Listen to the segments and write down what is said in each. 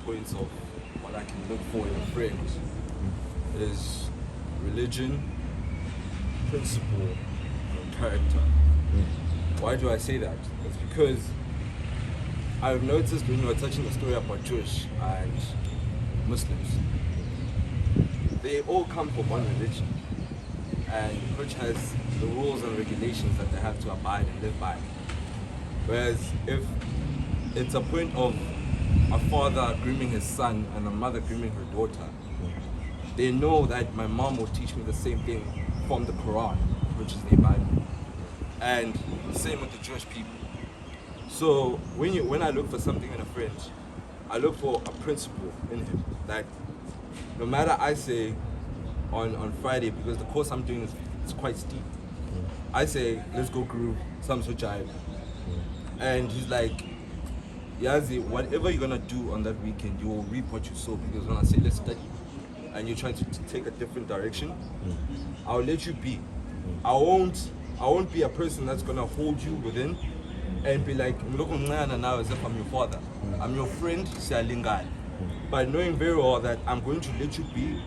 points of what I can look for in a friend is religion, principle, and character. Why do I say that? It's because I've noticed when you were touching the story about Jewish and Muslims, they all come from one religion, and which has the rules and regulations that they have to abide and live by. Whereas if it's a point of a father grooming his son and a mother grooming her daughter, they know that my mom will teach me the same thing from the Quran, which is the Bible. And same with the Jewish people. So when I look for something in a friend, I look for a principle in him that no matter I say on Friday, because the course I'm doing is quite steep, I say let's go groove some Suchai. And he's like, Yazi, whatever you're gonna do on that weekend, you will reap what you sow. Because when I say let's study and you're trying to take a different direction, I'll let you be. I won't be a person that's gonna hold you within and be like, now as if I'm your father. I'm your friend, Sialingai. But knowing very well that I'm going to let you be,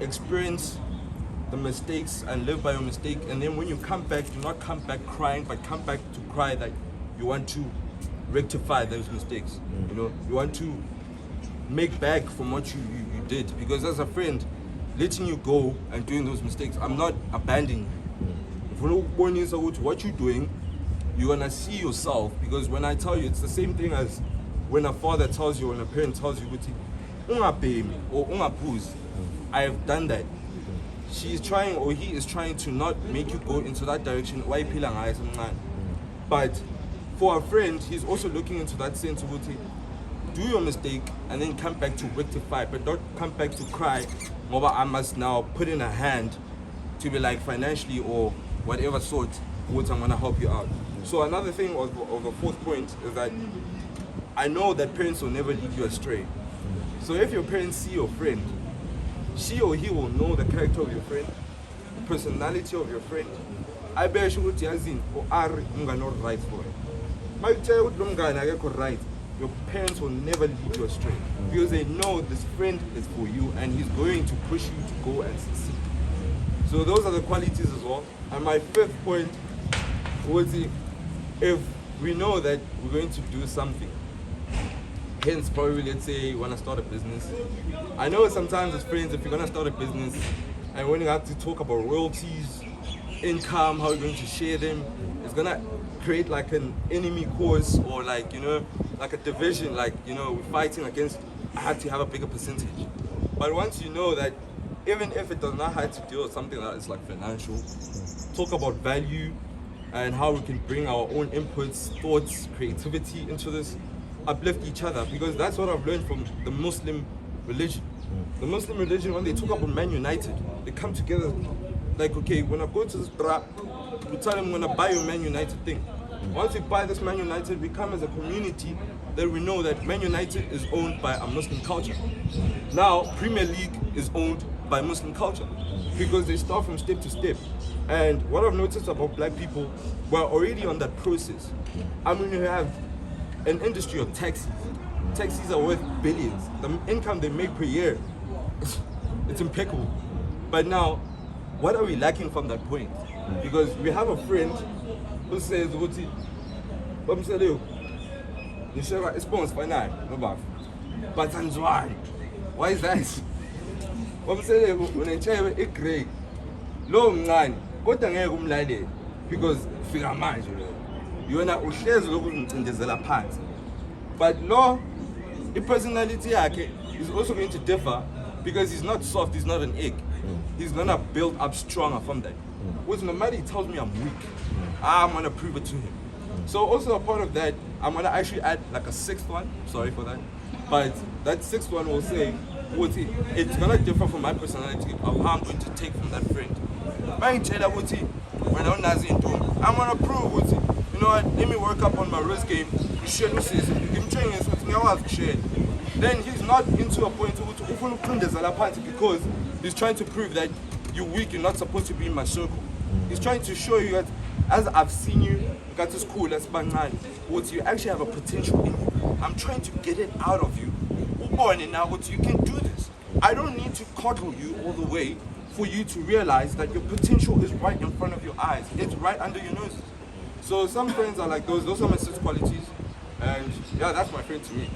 experience the mistakes and live by your mistake, and then when you come back, do not come back crying, but come back to cry that you want to rectify those mistakes. You know, you want to make back from what you did. Because as a friend, letting you go and doing those mistakes, I'm not abandoning you. If you know what you're doing, you're gonna see yourself. Because when I tell you, it's the same thing as when a father tells you, when a parent tells you, "Unga or unga pooze," I have done that. She is trying, or he is trying to not make you go into that direction. Why But for a friend, he's also looking into that sense of do your mistake and then come back to rectify, but don't come back to cry. I must now put in a hand to be like financially or whatever sort, what I'm gonna help you out. So another thing of the fourth point is that I know that parents will never lead you astray. So if your parents see your friend, she or he will know the character of your friend, the personality of your friend. I bet you would yazin or are not right for it. My child don't right. Your parents will never lead you astray because they know this friend is for you and he's going to push you to go and succeed. So those are the qualities as well. And my fifth point was if we know that we're going to do something, hence probably let's say you want to start a business. I know sometimes as friends, if you're going to start a business and when you have to talk about royalties, income, how you're going to share them, it's going to create like an enemy cause or like, you know, like a division, like, you know, we're fighting against, I have to have a bigger percentage. But once you know that even if it does not have to deal with something that is like financial, talk about value and how we can bring our own inputs, thoughts, creativity into this, uplift each other, because that's what I've learned from the Muslim religion. The Muslim religion, when they talk about Man United, they come together like, okay, when I go to this trap, we tell them I'm gonna buy your Man United thing. Once we buy this Man United, we come as a community that we know that Man United is owned by a Muslim culture. Now, Premier League is owned by Muslim culture because they start from step to step. And what I've noticed about black people, we're already on that process. I mean, you have an industry of taxis. Taxis are worth billions. The income they make per year, it's impeccable. But now, what are we lacking from that point? Because we have a friend who says, but why is that? Because but no, the personality is also going to differ because he's not soft, he's not an egg. He's gonna build up stronger from that. Which no matter he tells me I'm weak, I'm gonna prove it to him. So also a part of that, I'm gonna actually add like a sixth one, sorry for that. But that sixth one will say, it's gonna differ from my personality of how I'm going to take from that friend. When I'm gonna prove you know what, let me work up on my risk game. Then he's not into a point because he's trying to prove that you're weak, you're not supposed to be in my circle. He's trying to show you that as I've seen you got to school, that's Bangan, you actually have a potential in you. I'm trying to get it out of you. born in now, but you can do this. I don't need to coddle you all the way for you to realize that your potential is right in front of your eyes. It's right under your nose. So some friends are like those are my sis qualities. And yeah, that's my friend to me.